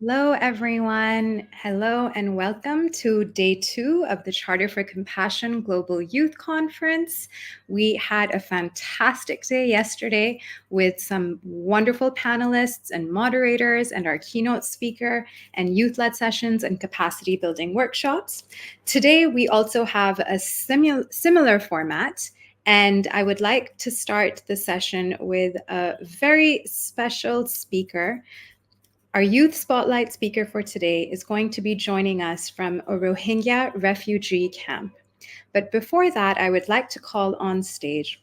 Hello, everyone. Hello, and welcome to day 2 of the Charter for Compassion Global Youth Conference. We had a fantastic day yesterday with some wonderful panelists and moderators, and our keynote speaker, and youth-led sessions and capacity building workshops. Today, we also have a similar format. And I would like to start the session with a very special speaker. Our youth spotlight speaker for today is going to be joining us from a Rohingya refugee camp. But before that, I would like to call on stage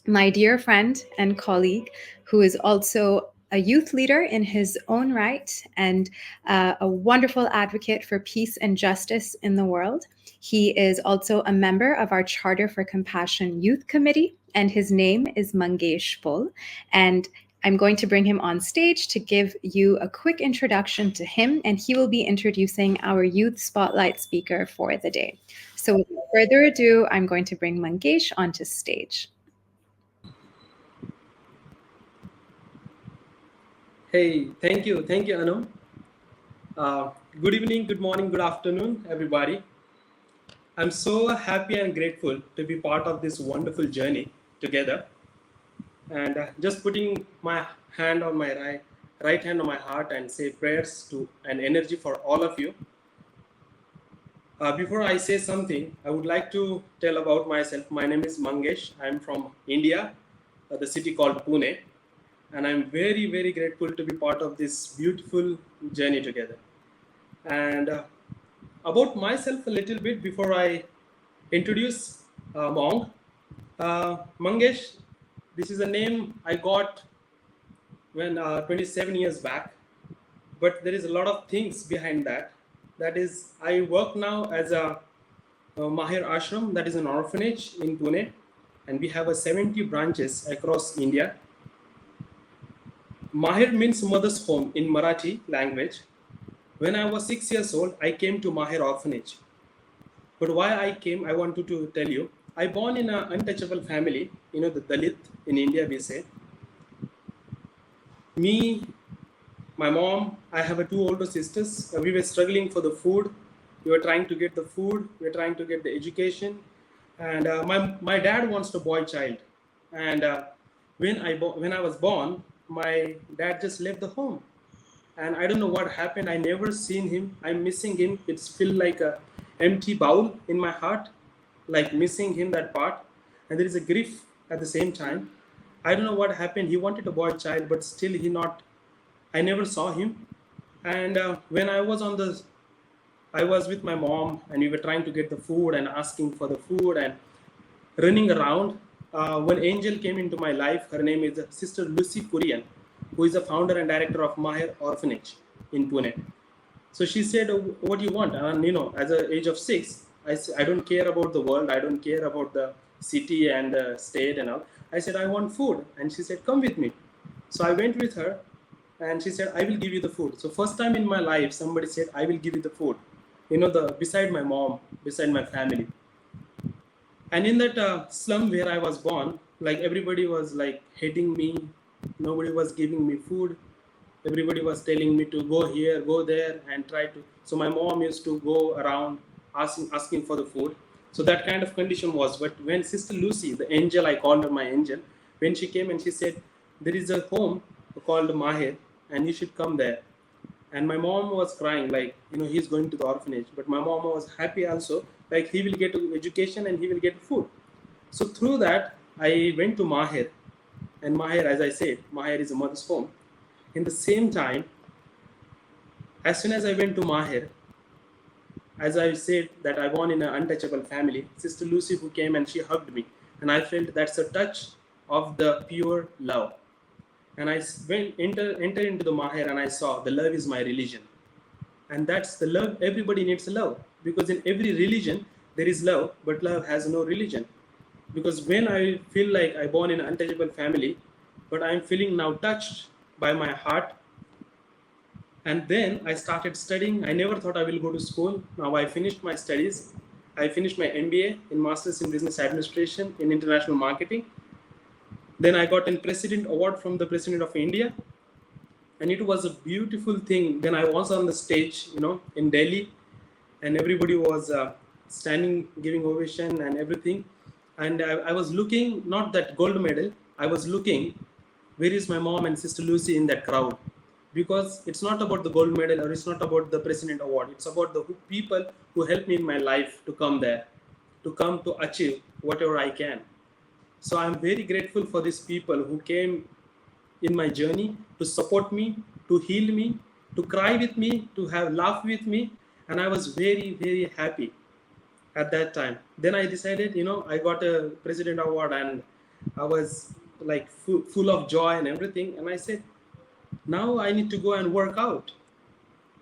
my dear friend and colleague, who is also a youth leader in his own right and a wonderful advocate for peace and justice in the world. He is also a member of our Charter for Compassion Youth Committee, and his name is Mangesh Pol. And I'm going to bring him on stage to give you a quick introduction to him, and he will be introducing our youth spotlight speaker for the day. So without further ado, I'm going to bring Mangesh onto stage. Hey, thank you, Anu. Good evening, good morning, good afternoon, everybody. I'm so happy and grateful to be part of this wonderful journey together. And just putting my hand on my right hand on my heart and say prayers to and energy for all of you. Before I say something, I would like to tell about myself. My name is Mangesh. I'm from India, the city called Pune. And I'm very, very grateful to be part of this beautiful journey together. And about myself a little bit before I introduce Maung. Mangesh, this is a name I got when 27 years back, but there is a lot of things behind that. That is, I work now as a Mahir Ashram, that is an orphanage in Pune, and we have 70 branches across India. Mahir means mother's home in Marathi language. When I was 6 years old, I came to Mahir orphanage. But why I came, I wanted to tell you. I born in an untouchable family, the Dalit in India, we say. Me, my mom, I have two older sisters. We were struggling for the food. We were trying to get the food. We were trying to get the education. And my dad wants a boy child. And when I was born, my dad just left the home. And I don't know what happened. I never seen him. I'm missing him. It's feel like a empty bowl in my heart, like missing him, that part. And there is a grief at the same time. I don't know what happened. He wanted a boy child, but still I never saw him. And when I was with my mom, and we were trying to get the food and asking for the food and running around. One angel came into my life. Her name is Sister Lucy Kurian, who is the founder and director of Mahir Orphanage in Pune. So she said, what do you want? And as an age of 6, I don't care about the world. I don't care about the city and the state and all. I said, I want food. And she said, come with me. So I went with her, and she said, I will give you the food. So first time in my life, somebody said, I will give you the food. Beside my mom, beside my family. And in that slum where I was born, like everybody was like hating me. Nobody was giving me food. Everybody was telling me to go here, go there, and try to. So my mom used to go around asking for the food. So that kind of condition was. But when Sister Lucy, the angel, I called her my angel, when she came and she said, there is a home called Mahir, and you should come there. And my mom was crying, like, he's going to the orphanage. But my mom was happy also, like he will get education and he will get food. So through that, I went to Mahir. And Mahir, as I said, Mahir is a mother's home. In the same time, as soon as I went to Mahir, as I said that I born in an untouchable family, Sister Lucy who came and she hugged me. And I felt that's a touch of the pure love. And I entered into the Mahir, and I saw the love is my religion. And that's the love. Everybody needs love, because in every religion there is love, but love has no religion. Because when I feel like I born in an untouchable family, but I'm feeling now touched by my heart. And then I started studying. I never thought I will go to school. Now I finished my studies. I finished my MBA in Masters in Business Administration in International Marketing. Then I got a President Award from the President of India. And it was a beautiful thing when I was on the stage, in Delhi, and everybody was standing, giving ovation and everything. And I was looking, not that gold medal, I was looking, where is my mom and sister Lucy in that crowd? Because it's not about the gold medal or it's not about the president award. It's about the people who helped me in my life to come there, to come to achieve whatever I can. So I'm very grateful for these people who came in my journey to support me, to heal me, to cry with me, to have laugh with me, and I was very very happy at that time. Then I decided, I got a president award, and I was like full of joy and everything. And I said, now I need to go and work out.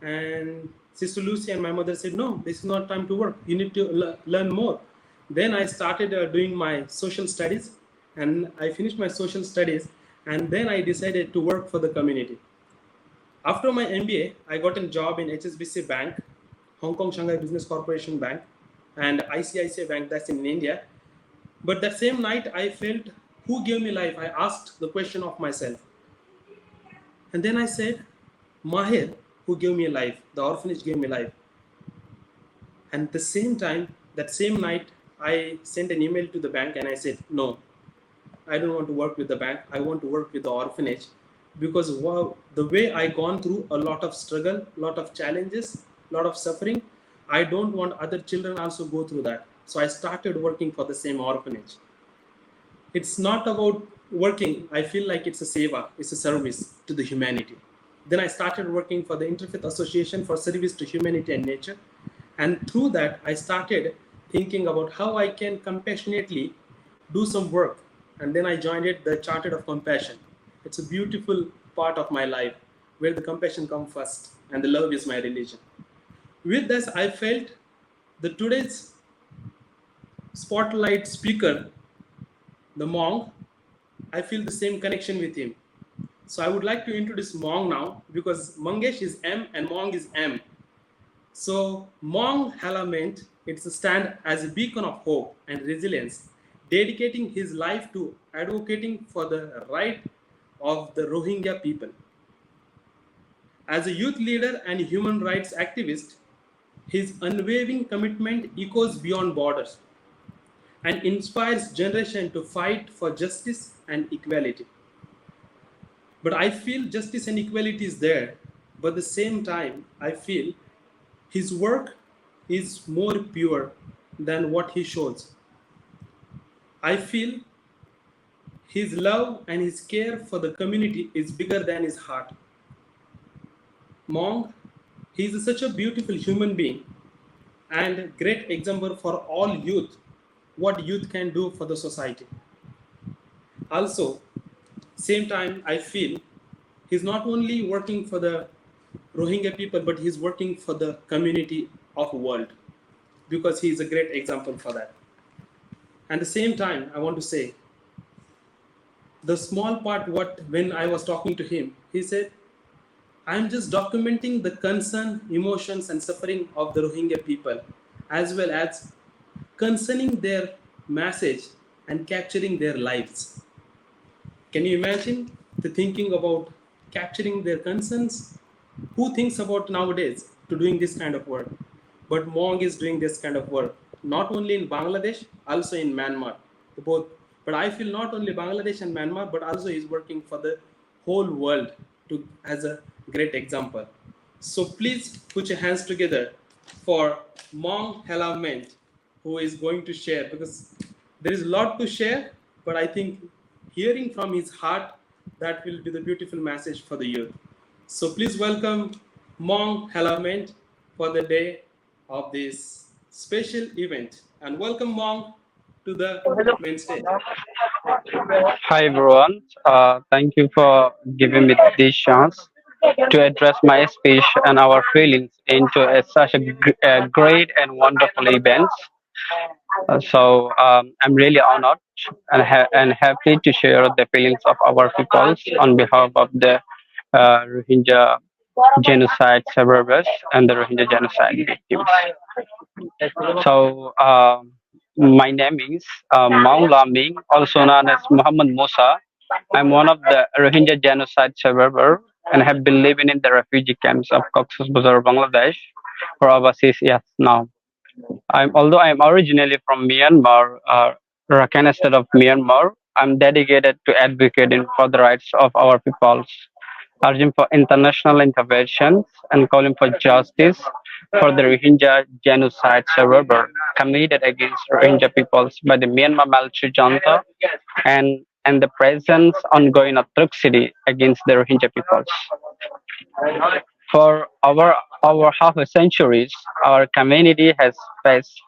And Sister Lucy and my mother said, no, this is not time to work. You need to learn more. Then I started doing my social studies, and I finished my social studies, and then I decided to work for the community. After my MBA, I got a job in HSBC Bank, Hong Kong Shanghai Business Corporation Bank, and ICICI Bank, that's in India. But that same night, I felt, who gave me life? I asked the question of myself. And then I said, Mahir, who gave me life? The orphanage gave me life. And at the same time, that same night, I sent an email to the bank and I said, no, I don't want to work with the bank. I want to work with the orphanage, because wow, the way I gone through a lot of struggle, a lot of challenges, a lot of suffering, I don't want other children also go through that. So I started working for the same orphanage. It's not about working. I feel like it's a seva, it's a service to the humanity. Then I started working for the Interfaith Association for Service to Humanity and Nature. And through that, I started thinking about how I can compassionately do some work. And then I joined it, the Chartered of Compassion. It's a beautiful part of my life where the compassion comes first and the love is my religion. With this, I felt the today's spotlight speaker, the monk, I feel the same connection with him. So I would like to introduce Maung now, because Mangesh is M and Maung is M. So Maung Hla Myint, it's a stand as a beacon of hope and resilience, dedicating his life to advocating for the right of the Rohingya people. As a youth leader and human rights activist, his unwavering commitment echoes beyond borders and inspires generation to fight for justice and equality. But I feel justice and equality is there, but at the same time, I feel his work is more pure than what he shows. I feel his love and his care for the community is bigger than his heart. Monk, he is such a beautiful human being and great example for all youth, what youth can do for the society. Also, same time, I feel he's not only working for the Rohingya people, but he's working for the community of world, because he is a great example for that. At the same time, I want to say the small part what when I was talking to him, he said, I'm just documenting the concern, emotions, and suffering of the Rohingya people, as well as concerning their message and capturing their lives. Can you imagine the thinking about capturing their concerns? Who thinks about nowadays to doing this kind of work? But Mong is doing this kind of work, not only in Bangladesh, also in Myanmar. Both. But I feel not only Bangladesh and Myanmar, but also he's working for the whole world to as a great example. So please put your hands together for Maung Hla Myint, who is going to share, because there is a lot to share, but I think hearing from his heart, that will be the beautiful message for the youth. So please welcome Maung Hla Myint for the day of this special event. And welcome Maung to the main stage. Hi everyone. Thank you for giving me this chance to address my speech and our feelings into such a great and wonderful event. I'm really honored and happy to share the feelings of our peoples on behalf of the Rohingya genocide survivors and the Rohingya genocide victims. So, my name is Maung Hla Myint, also known as Muhammad Musa. I'm one of the Rohingya genocide survivor, and have been living in the refugee camps of Cox's Bazar, Bangladesh for over 6 years now. Although I'm originally from Myanmar, Rakhine state of Myanmar, I'm dedicated to advocating for the rights of our peoples, urging for international interventions and calling for justice for the Rohingya genocide survivor committed against Rohingya peoples by the Myanmar military junta and the present ongoing atrocity against the Rohingya peoples. For over half a centuries, our community has faced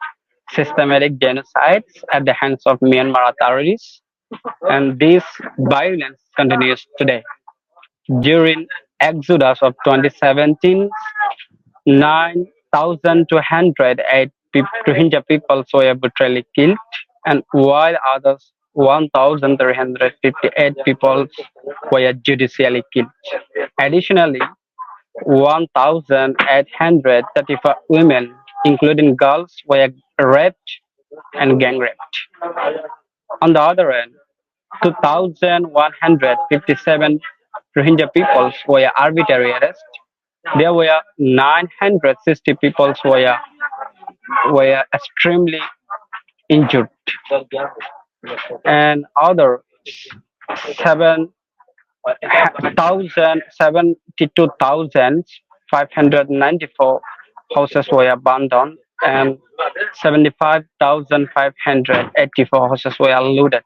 systematic genocides at the hands of Myanmar authorities, and this violence continues today. During Exodus of 2017, 9,208 Rohingya people were brutally killed, and while others 1,358 people were judicially killed. Additionally, 1,835 women, including girls, were raped and gang raped. On the other hand, 2,157 Rohingya people were arbitrarily arrested. There were 960 people were extremely injured, and other 72,594 houses were abandoned, and 75,584 houses were looted.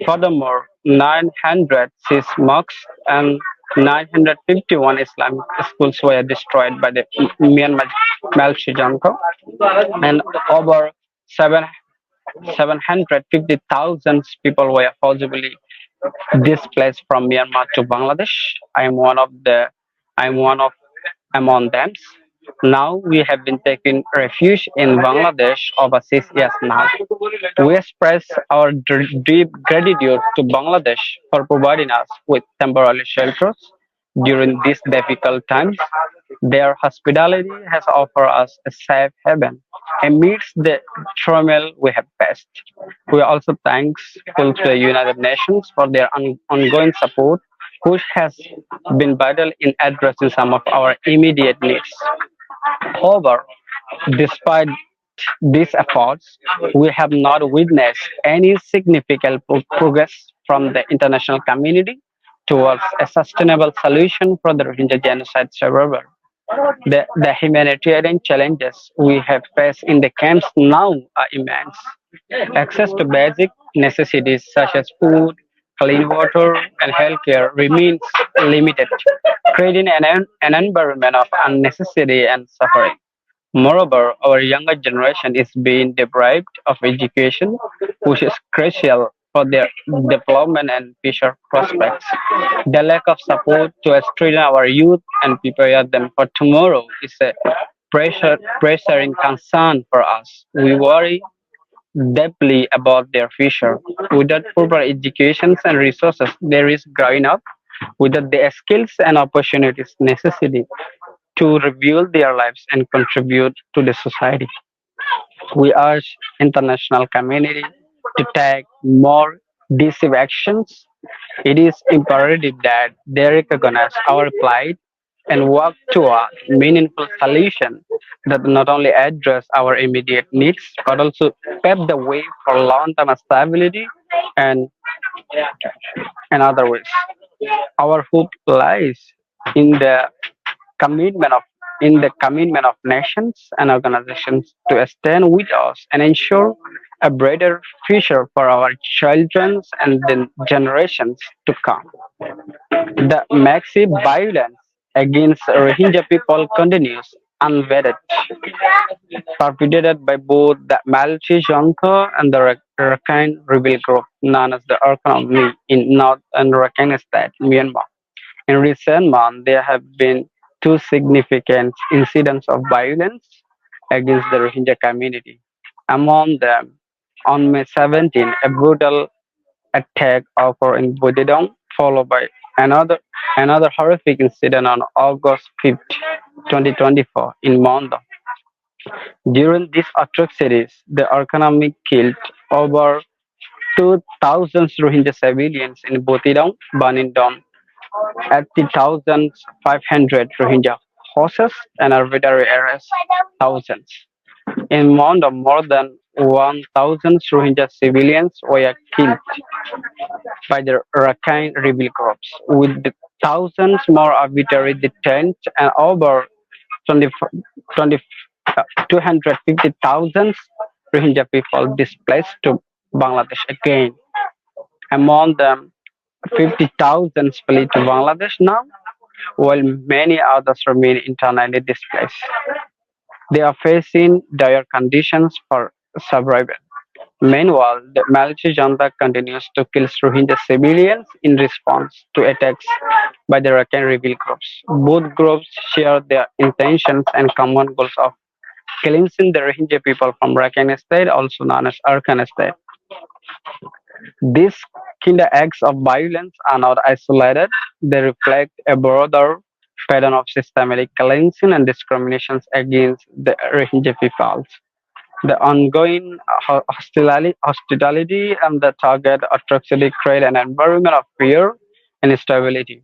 Furthermore, 906 mosques and 951 Islamic schools were destroyed by the Myanmar military junta, and over 7 750,000 people were forcibly displaced from Myanmar to Bangladesh. I'm one of among them. Now we have been taking refuge in Bangladesh over 6 years now. We express our deep gratitude to Bangladesh for providing us with temporary shelters during these difficult times. Their hospitality has offered us a safe haven amidst the turmoil we have faced. We are also thankful to the United Nations for their ongoing support, which has been vital in addressing some of our immediate needs. However, despite these efforts, we have not witnessed any significant progress from the international community towards a sustainable solution for the Rohingya genocide survivor. The humanitarian challenges we have faced in the camps now are immense. Access to basic necessities such as food, clean water, and healthcare remains limited, creating an environment of unnecessary and suffering. Moreover, our younger generation is being deprived of education, which is crucial for their development and future prospects. The lack of support to strengthen our youth and prepare them for tomorrow is a pressuring concern for us. We worry deeply about their future. Without proper education and resources, they risk growing up without the skills and opportunities necessary to rebuild their lives and contribute to the society. We urge international community to take more decisive actions. It is imperative that they recognize our plight and work toward meaningful solutions that not only address our immediate needs but also pave the way for long-term stability and, and other ways. Our hope lies in the commitment of commitment of nations and organizations to stand with us and ensure a brighter future for our children and the generations to come. The massive violence against Rohingya people continues unabated, perpetrated by both the military junta and the Rakhine rebel group known as the Army in North and Rakhine State, Myanmar. In recent months, there have been two significant incidents of violence against the Rohingya community. Among them, on May 17, a brutal attack occurred in Bodidong, followed by another another horrific incident on August 5th, 2024, in Mondo. During these atrocities, the economy killed over 2,000 Rohingya civilians in Bodidong, burning down 80,500 Rohingya horses and arbitrary arrests thousands. In Manda, more than 1,000 Rohingya civilians were killed by the Rakhine rebel groups, with thousands more arbitrarily detained and over 20, 20, 250,000 Rohingya people displaced to Bangladesh again. Among them, 50,000 fled to Bangladesh now, while many others remain internally displaced. They are facing dire conditions for survival. Meanwhile, the military junta continues to kill Rohingya civilians in response to attacks by the Rakhine rebel groups. Both groups share their intentions and common goals of cleansing the Rohingya people from Rakhine State, also known as Arakan State. These kind of acts of violence are not isolated; they reflect a broader pattern of systematic cleansing and discriminations against the Rohingya peoples. The ongoing hostility and the target atrocity create an environment of fear and instability.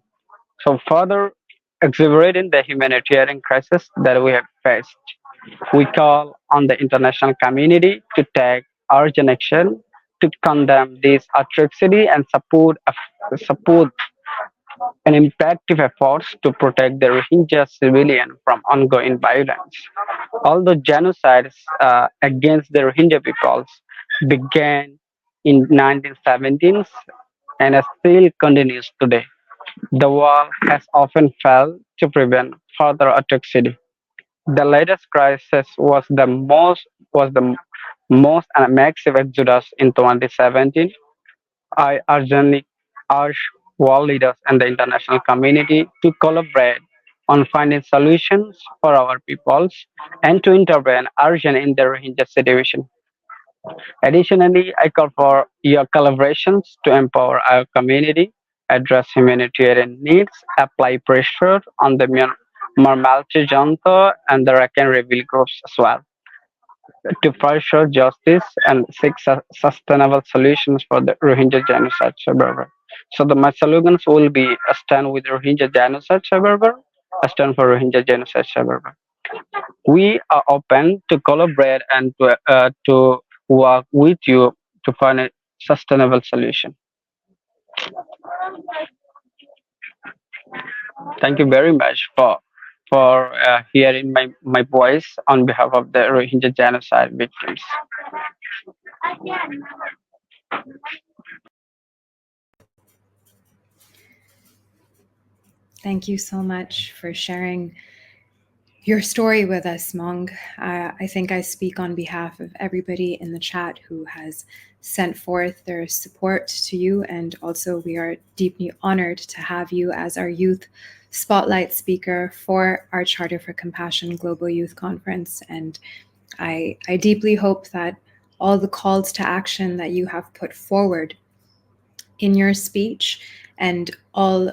So, further exacerbating the humanitarian crisis that we have faced, we call on the international community to take urgent action to condemn this atrocity and support an effective efforts to protect the Rohingya civilian from ongoing violence. Although genocides against the Rohingya peoples began in 1917s and still continues today, the war has often failed to prevent further atrocity. The latest crisis was the most massive exodus in 2017. I urgently urge world leaders and the international community to collaborate on finding solutions for our peoples and to intervene urgent in the Rohingya situation. Additionally, I call for your collaborations to empower our community, address humanitarian needs, apply pressure on the Myanmar military junta and the Rakhine rebel groups as well to pursue justice and seek sustainable solutions for the Rohingya genocide survivor. So my slogans will be a stand with Rohingya genocide survivor, a stand for Rohingya genocide survivor. We are open to collaborate and to work with you to find a sustainable solution. Thank you very much for hearing my voice on behalf of the Rohingya genocide victims. Thank you so much for sharing your story with us, Maung. I think I speak on behalf of everybody in the chat who has sent forth their support to you, and also we are deeply honored to have you as our youth spotlight speaker for our Charter for Compassion Global Youth Conference. And I deeply hope that all the calls to action that you have put forward in your speech and all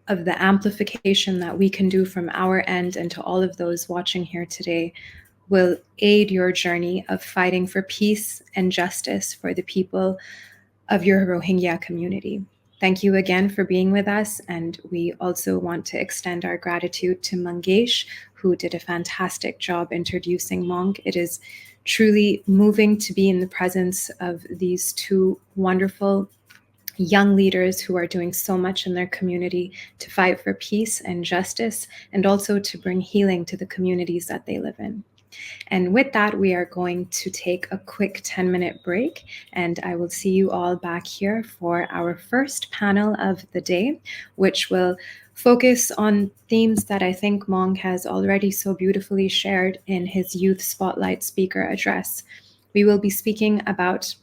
of the amplification that we can do from our end and to all of those watching here today will aid your journey of fighting for peace and justice for the people of your Rohingya community. Thank you again for being with us, and we also want to extend our gratitude to Mangesh, who did a fantastic job introducing Maung. It is truly moving to be in the presence of these two wonderful young leaders who are doing so much in their community to fight for peace and justice, and also to bring healing to the communities that they live in. And with that, we are going to take a quick 10-minute break, and I will see you all back here for our first panel of the day, which will focus on themes that I think Maung has already so beautifully shared in his Youth Spotlight speaker address. We will be speaking about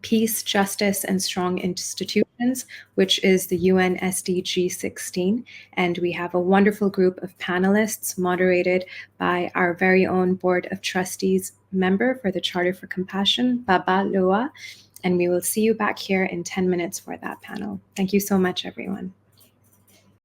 peace, justice, and strong institutions, which is the UN SDG 16. And we have a wonderful group of panelists moderated by our very own Board of Trustees member for the Charter for Compassion, Baba Loa. And we will see you back here in 10 minutes for that panel. Thank you so much, everyone.